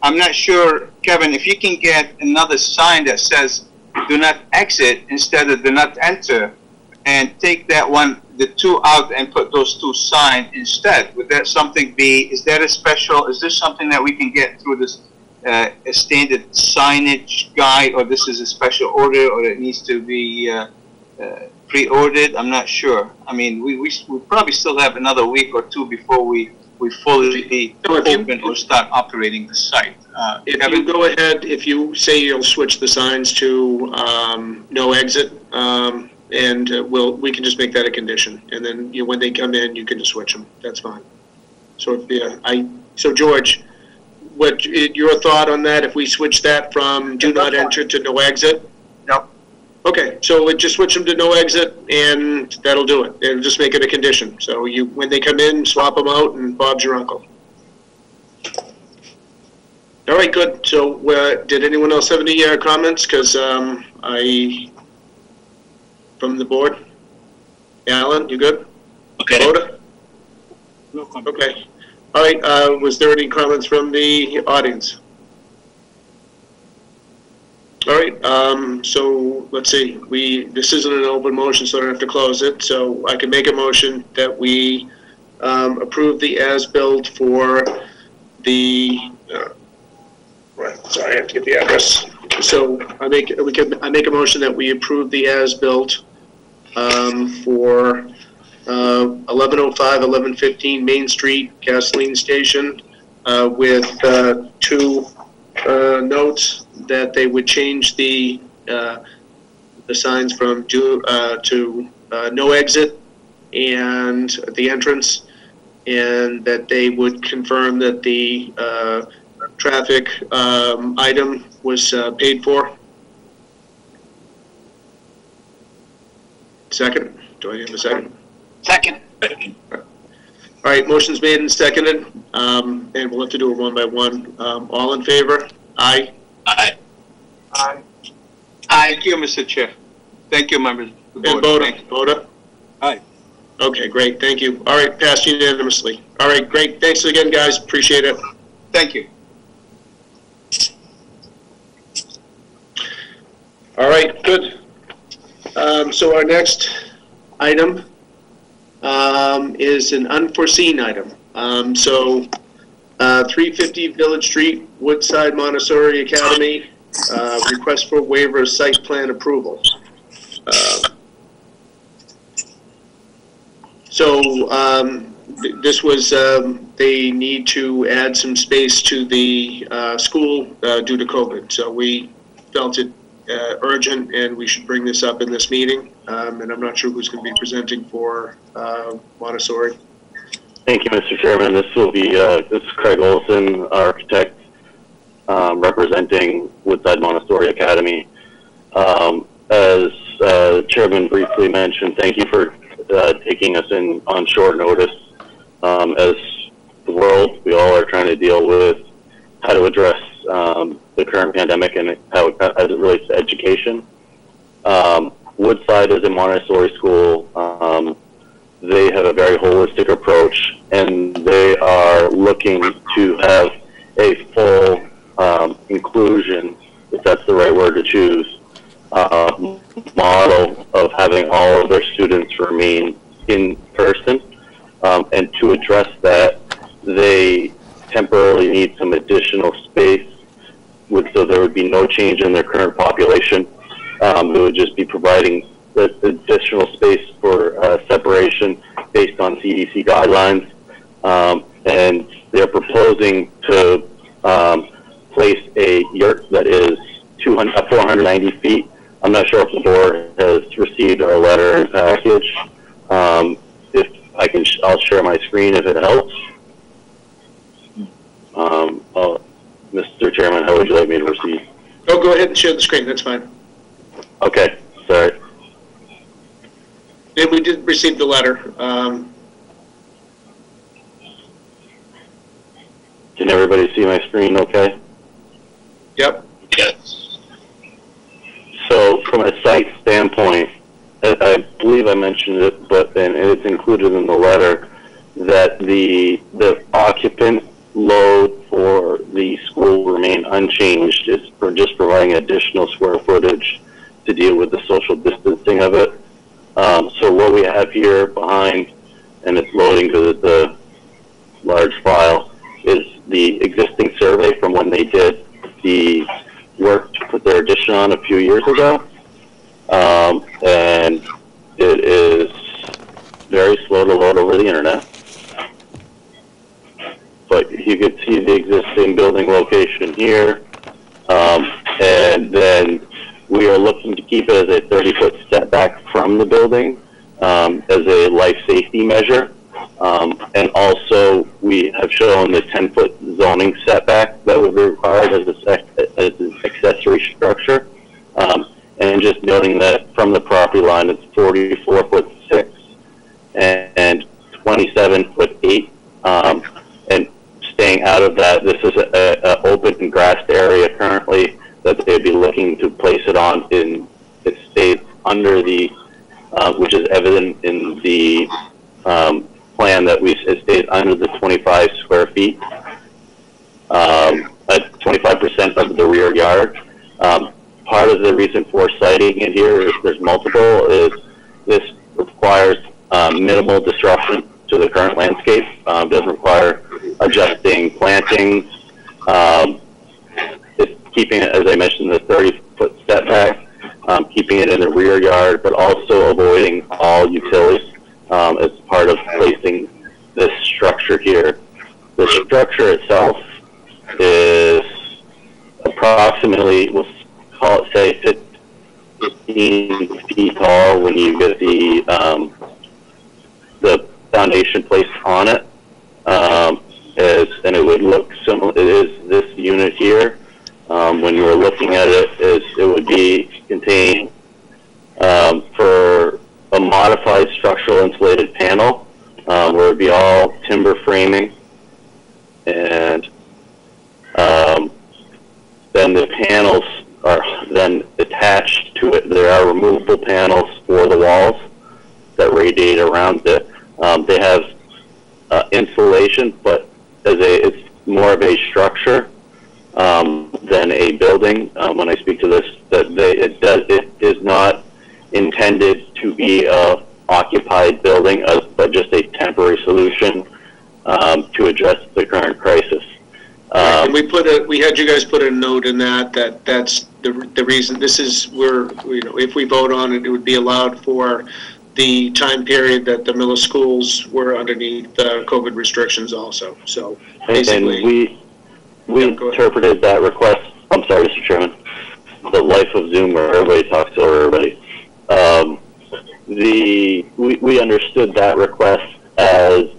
I'm not sure, Kevin, if you can get another sign that says do not exit instead of do not enter, and take that one, the 2 out, and put those 2 signs instead. Would that something be, is this something that we can get through this a standard signage guide, or this is a special order, or it needs to be pre-ordered? I'm not sure. I mean, we probably still have another week or 2 before we fully open or start operating the site. If you go ahead, if you say you'll switch the signs to no exit, and we can just make that a condition, and then when they come in, you can just switch them. That's fine. So so George, what your thought on that? If we switch that from do not enter to no exit? Yep. Okay, so we just switch them to no exit, and that'll do it. It'll just make it a condition. So when they come in, swap them out, and Bob's your uncle. All right, good. So did anyone else have any comments? Because from the board? Alan, you good? Okay. Rhoda? No comment. Okay. All right, was there any comments from the audience? All right, so let's see. This isn't an open motion, so I don't have to close it. So I can make a motion that we approve the as-built for the, sorry, I have to get the address. So I make a motion that we approve the as-built for 1105, 1115 Main Street gasoline station with two notes that they would change the signs from to no exit and at the entrance, and that they would confirm that the traffic item was paid for. Second? Do I have a second? Second. All right, motion's made and seconded, and we'll have to do it one by one. All in favor? Aye. Aye. Aye. Thank you, Mr. Chair. Thank you, members. of the And board. Voda? Thank you. Voda? Aye. Okay, great, thank you. All right, passed unanimously. All right, great, thanks again, guys, appreciate it. Thank you. All right, good. So our next item is an unforeseen item. 350 Village Street, Woodside Montessori Academy, request for waiver of site plan approval. This was, they need to add some space to the school due to COVID. So we felt it urgent and we should bring this up in this meeting. And I'm not sure who's going to be presenting for Montessori. Thank you, Mr. Chairman. This will be, this is Craig Olson, architect, representing Woodside Montessori Academy. As Chairman briefly mentioned, thank you for taking us in on short notice. As the world, we all are trying to deal with how to address the current pandemic and how as it relates to education. Woodside is a Montessori school. They have a very holistic approach, and they are looking to have a full inclusion, if that's the right word to choose, model of having all of their students remain in person. And to address that, they temporarily need some additional space, so there would be no change in their current population. It would just be providing additional space for separation based on CDC guidelines. And they're proposing to place a yurt that is 490 feet. I'm not sure if the board has received our letter and package. If I can, I'll share my screen if it helps. Mr. Chairman, how would you like me to proceed? Oh, go ahead and share the screen, that's fine. Okay, sorry. And we did receive the letter. Can everybody see my screen okay? Yep. Yes. So from a site standpoint, I believe I mentioned it, and it's included in the letter, that the occupant load for the school will remain unchanged. It's for just providing additional square footage to deal with the social distancing of it. So what we have here behind, and it's loading because it's a large file, is the existing survey from when they did the work to put their addition on a few years ago. And it is very slow to load over the internet. But you can see the existing building location here. And then we are looking to keep it as a 30-foot setback from the building as a life safety measure. And also, we have shown the 10-foot zoning setback that would be required as an accessory structure. And just noting that from the property line, it's 44'6" and 27'8". And staying out of that, this is an open and grassed area currently that they'd be looking to place it on. It stays under the, which is evident in the plan that it stays under the 25 square feet, at 25% of the rear yard. Part of the reason for citing it here is there's multiple, is this requires minimal disruption to the current landscape. Doesn't require adjusting plantings. It's keeping it, as I mentioned, the 30-foot setback, keeping it in the rear yard, but also avoiding all utilities as part of placing this structure here. The structure itself is approximately, we'll call it, say, 15 feet tall when you get the foundation placed on it. And it would look similar. It is this unit here. When you were looking at it, it would be contained for a modified structural insulated panel, where it would be all timber framing, and then the panels are then attached to it. There are removable panels for the walls that radiate around it. They have insulation, but it's more of a structure than a building. When I speak to this, it is not intended to be a occupied building, but just a temporary solution to address the current crisis. And we had you guys put a note in that's the reason. This is where, if we vote on it, it would be allowed for the time period that the Millis schools were underneath COVID restrictions also. So basically. And we interpreted that request, I'm sorry, Mr. Chairman, the life of Zoom where everybody talks over everybody. We understood that request as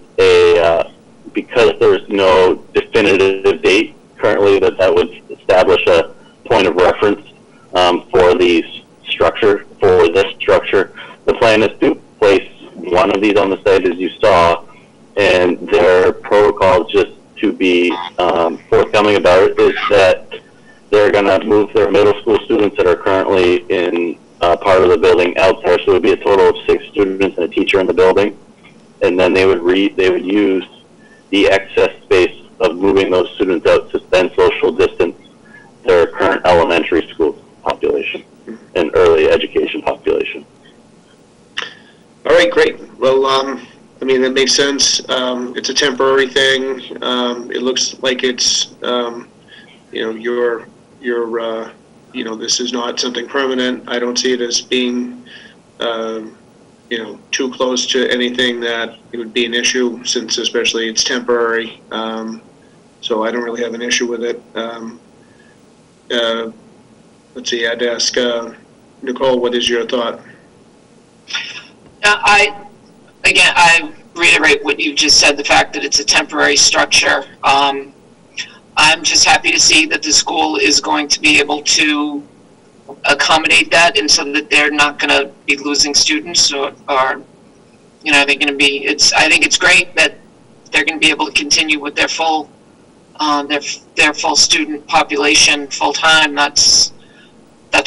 because there's no definitive date currently that would establish a point of reference for this structure. The plan is to place one of these on the site, as you saw, and their protocol, just to be forthcoming about it, is that they're going to move their middle school students that are currently in part of the building out there. So it would be a total of 6 students and a teacher in the building, and then they would use the excess space of moving those students out to then social distance their current elementary school population and early education population. All right, great. Well, I mean, that makes sense. It's a temporary thing. It looks like it's, this is not something permanent. I don't see it as being, too close to anything that it would be an issue, since especially it's temporary. So I don't really have an issue with it. Let's see, I'd ask Nicole, what is your thought? I reiterate what you just said, the fact that it's a temporary structure. I'm just happy to see that the school is going to be able to accommodate that, and so that they're not going to be losing students or they're going to be, I think it's great that they're going to be able to continue with their full student population full time. That's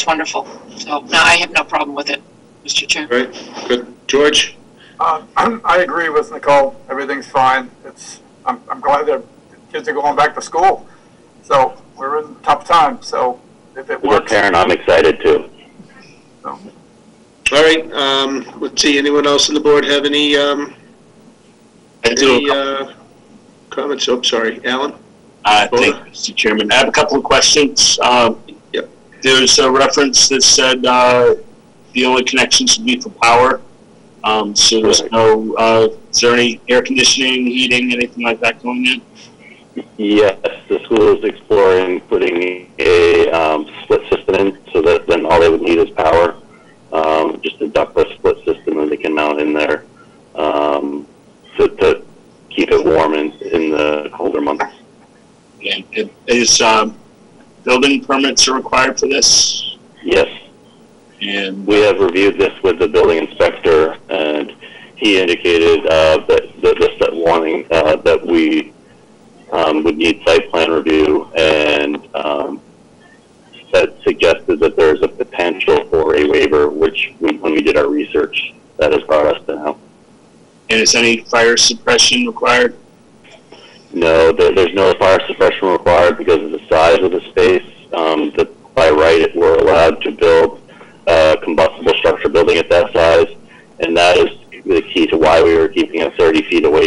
wonderful. So no, I have no problem with it, Mr. Chair. Great, good. George? I agree with Nicole. Everything's fine. I'm glad that kids are going back to school. So we're in tough times. So if it works. As a parent, I'm excited too. So. All right. Let's see. Anyone else on the board have any comments? Oh, sorry, Alan. Thank you, Mr. Chairman. I have a couple of questions. Yep. There's a reference that said the only connection should be for power. So there's no, is there any air conditioning, heating, anything like that going in? Yes, the school is exploring putting a split system in, so that then all they would need is power. Just a ductless split system that they can mount in there to keep it warm in the colder months. And is building permits are required for this? Yes. And we have reviewed this with the building inspector, and he indicated that warning that we would need site plan review, and that suggested that there's a potential for a waiver, which when we did our research, that has brought us to now. And is any fire suppression required? No, there's no fire suppression required because of the size of the space. By right, we're allowed to build a combustible structure building at that size, and that is the key to why we were keeping it 30 feet away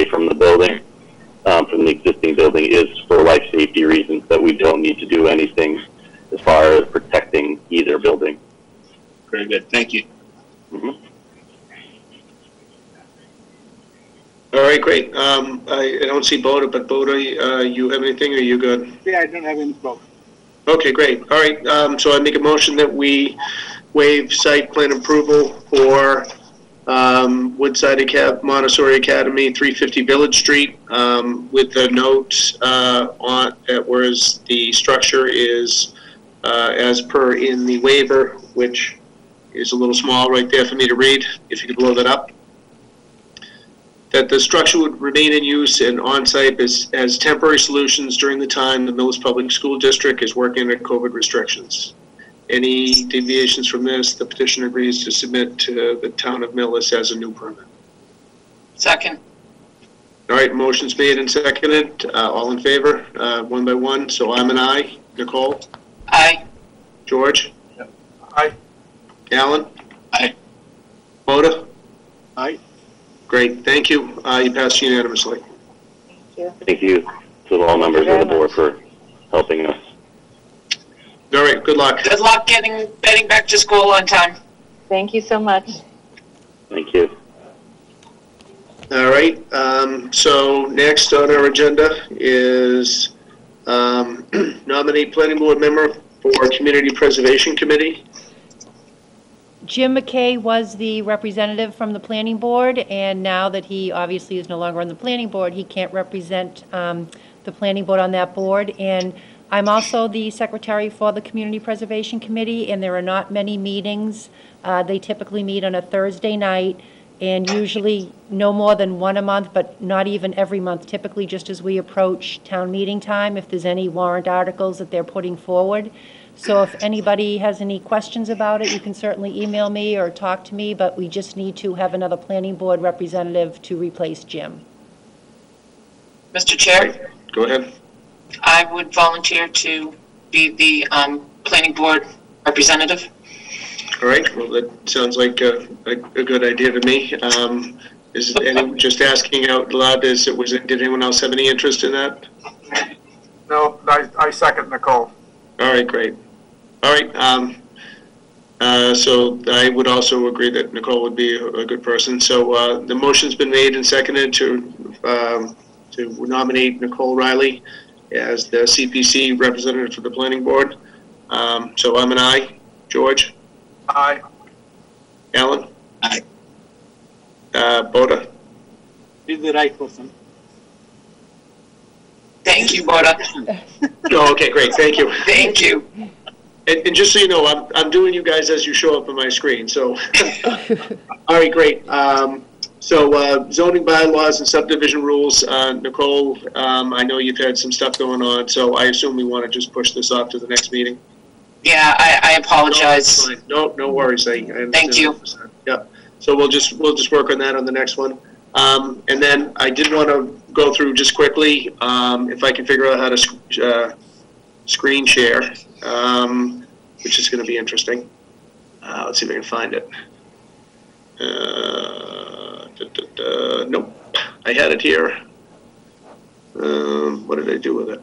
Very good. Thank you. Mhm. All right, great. I don't see Boda, but Boda, you have anything, or are you good? Yeah, I don't have any problem. Okay, great. All right, so I make a motion that we waive site plan approval for Woodside Montessori Academy, 350 Village Street, with the note on whereas the structure is as per in the waiver, which is a little small right there for me to read, if you could blow that up. That the structure would remain in use and on-site as temporary solutions during the time the Millis Public School District is working under COVID restrictions. Any deviations from this, the petitioner agrees to submit to the town of Millis as a new permit. Second. All right, motion's made and seconded. All in favor, one by one. So I'm an aye. Nicole? Aye. George? Aye. Alan? Aye. Boda? Aye. Great, thank you. You passed unanimously. Thank you to all members of the board for helping us. All right, good luck. Good luck getting back to school on time. Thank you so much. Thank you. All right, so next on our agenda is nominate planning board member for Community Preservation Committee. Jim McKay was the representative from the planning board, and now that he obviously is no longer on the planning board, he can't represent the planning board on that board. And I'm also the secretary for the Community Preservation Committee, and there are not many meetings. They typically meet on a Thursday night, and usually no more than one a month, but not even every month, typically just as we approach town meeting time, if there's any warrant articles that they're putting forward. So if anybody has any questions about it, you can certainly email me or talk to me, but we just need to have another planning board representative to replace Jim. Mr. Chair, Go ahead. I would volunteer to be the planning board representative. All right, well, that sounds like a good idea to me. Is anyone just asking out loud, did anyone else have any interest in that? No, I second Nicole. All right, great. All right, so I would also agree that Nicole would be a good person. So the motion's been made and seconded to nominate Nicole Riley as the CPC representative for the planning board. So I'm an aye. George? Aye. Alan? Aye. Boda? He's the right person. Thank you, Boda. Oh, okay, great, thank you. Thank you. And just so you know, I'm doing you guys as you show up on my screen, so. All right, great. So zoning bylaws and subdivision rules, Nicole, I know you've had some stuff going on, so I assume we want to just push this off to the next meeting? Yeah, I apologize. No worries. I understand. Thank you. 100%. Yeah, so we'll just work on that on the next one. And then I did want to go through just quickly, if I can figure out how to screen share, which is going to be interesting. Let's see if I can find it. Nope, I had it here. What did I do with it?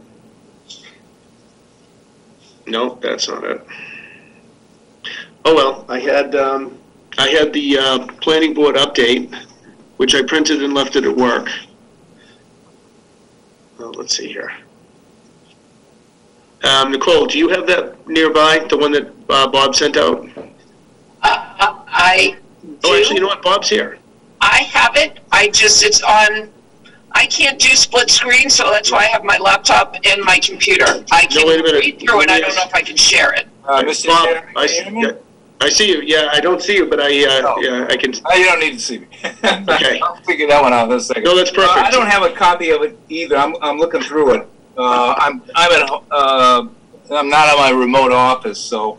Nope, that's not it. Oh well, I had the planning board update, which I printed and left it at work. Well, let's see here. Nicole, do you have that nearby, the one that Bob sent out? I do. Oh, actually, you know what? Bob's here. I have it. It's on. I can't do split screen, so that's why I have my laptop and my computer. I can wait a minute. read through it. I don't know if I can share it. Mr. Bob, Chair, I see you. Yeah, I don't see you, but yeah, I can. You don't need to see me. Okay. I'll figure that one out in a second. No, that's perfect. I don't have a copy of it either. I'm looking through it. I'm not at my remote office, so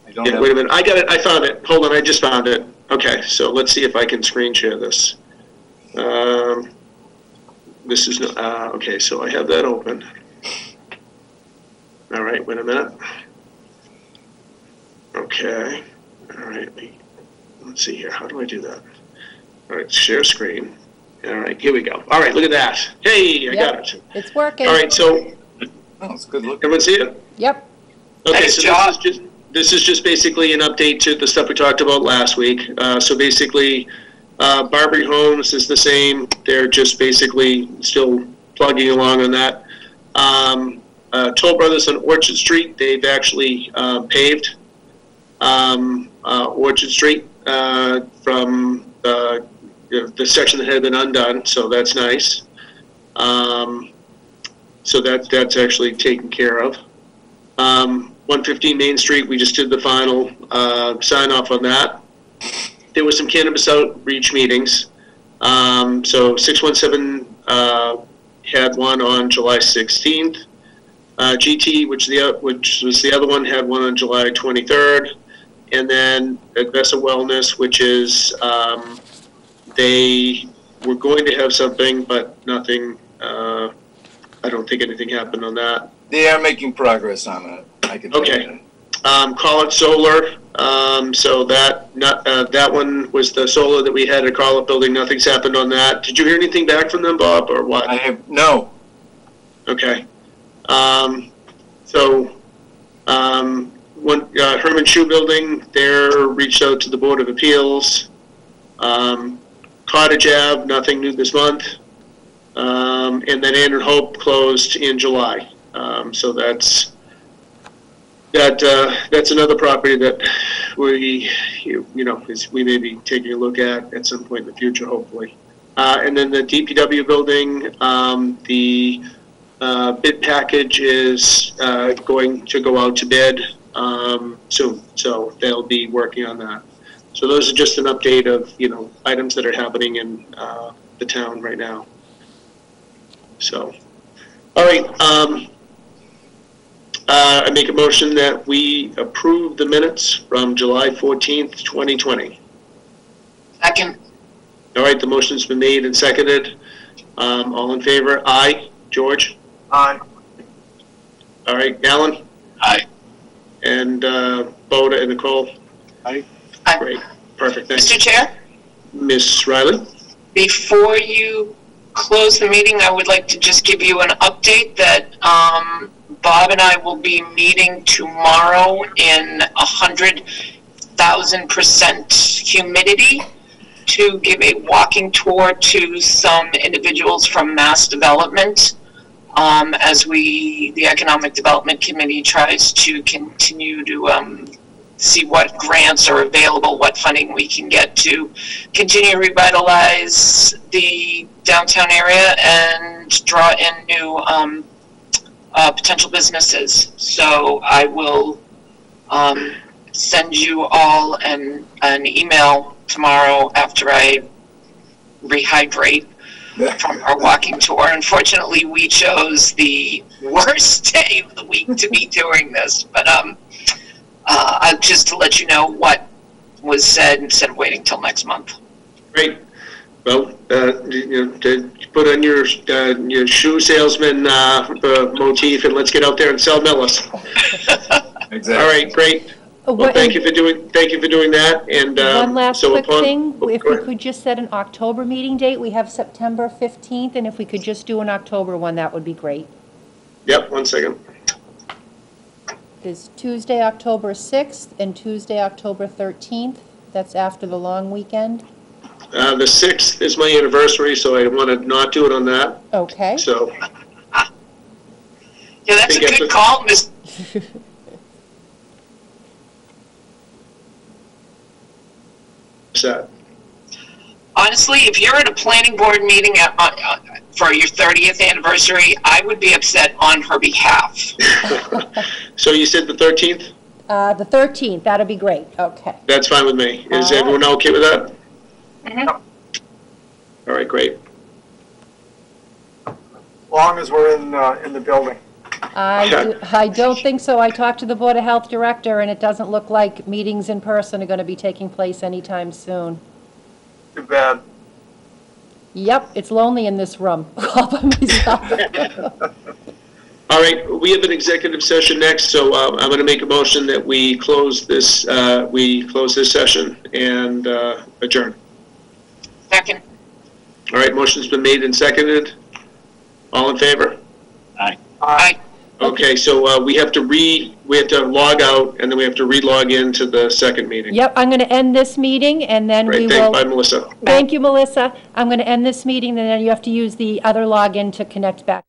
I don't. Yeah, wait a minute. I got it. I found it. Hold on. I just found it. Okay, so let's see if I can screen share this. This is okay. So I have that open. All right. Wait a minute. Okay. All right. Let's see here. How do I do that? All right. Share screen. All right. Here we go. All right. Look at that. Hey, I got it. It's working. All right. So Oh, it's good looking. everyone see it? Yep. Okay. Nice So job. This is just basically an update to the stuff we talked about last week. So basically, Barbary Homes is the same. They're just basically still plugging along on that. Toll Brothers on Orchard Street, they've actually paved Orchard Street from the section that had been undone, so that's nice. So that's actually taken care of. 115 Main Street, we just did the final sign off on that. There was some cannabis outreach meetings. So 617 had one on July 16th. GT, which was the other one, had one on July 23rd. And then Vesa Wellness, which is they were going to have something, but nothing. I don't think anything happened on that. They are making progress on it. I can tell you. Call It Solar. So that one was the solar that we had at Call It Building. Nothing's happened on that. Did you hear anything back from them, Bob, or what? I have no. Okay. Herman Shoe Building, they're reached out to the Board of Appeals. Cottage Ave, nothing new this month. And then Ann and Hope closed in July. So that's another property that we may be taking a look at some point in the future, hopefully. And then the DPW building, the bid package is going to go out to bid soon, so they'll be working on that. So those are just an update of items that are happening in the town right now. So, all right. I make a motion that we approve the minutes from July 14th, 2020. Second. All right, the motion's been made and seconded. All in favor? Aye. George? Aye. All right, Alan? Aye. And Boda and Nicole? Aye. Aye. Great. Perfect. Thanks. Mr. Chair? Miss Riley? Before you close the meeting, I would like to just give you an update that Bob and I will be meeting tomorrow in 100,000% humidity to give a walking tour to some individuals from Mass Development as the Economic Development Committee tries to continue to see what grants are available, what funding we can get to continue to revitalize the downtown area and draw in new potential businesses. So I will send you all an email tomorrow after I rehydrate from our walking tour. Unfortunately, we chose the worst day of the week to be doing this, but just to let you know what was said instead of waiting till next month. Great. Well, to put on your shoe salesman motif, and let's get out there and sell Millis. Exactly. All right, great. Well, thank you for doing that. And one last quick thing, if we could could just set an October meeting date. We have September 15th, and if we could just do an October one, that would be great. Yep, 1 second. There's Tuesday, October 6th, and Tuesday, October 13th. That's after the long weekend. The 6th is my anniversary, so I want to not do it on that. Okay. So. Yeah, that's a good call, Miss. Set. Honestly, if you're at a planning board meeting for your 30th anniversary, I would be upset on her behalf. So you said the 13th? The 13th, that'd be great. Okay. That's fine with me. Is everyone okay with that? Mm-hmm. All right, great. Long as we're in the building. I don't think so. I talked to the Board of Health Director, and it doesn't look like meetings in person are going to be taking place anytime soon. Too bad. Yep, it's lonely in this room all by myself. All right, we have an executive session next, so I'm going to make a motion that we close this session and adjourn. Second. All right, motion's been made and seconded. All in favor? Aye. Aye. Okay, so we have to log out, and then we have to re-log into the second meeting. Yep, I'm going to end this meeting, and then we Great, will... bye, Melissa. Thank you, Melissa. I'm going to end this meeting, and then you have to use the other login to connect back.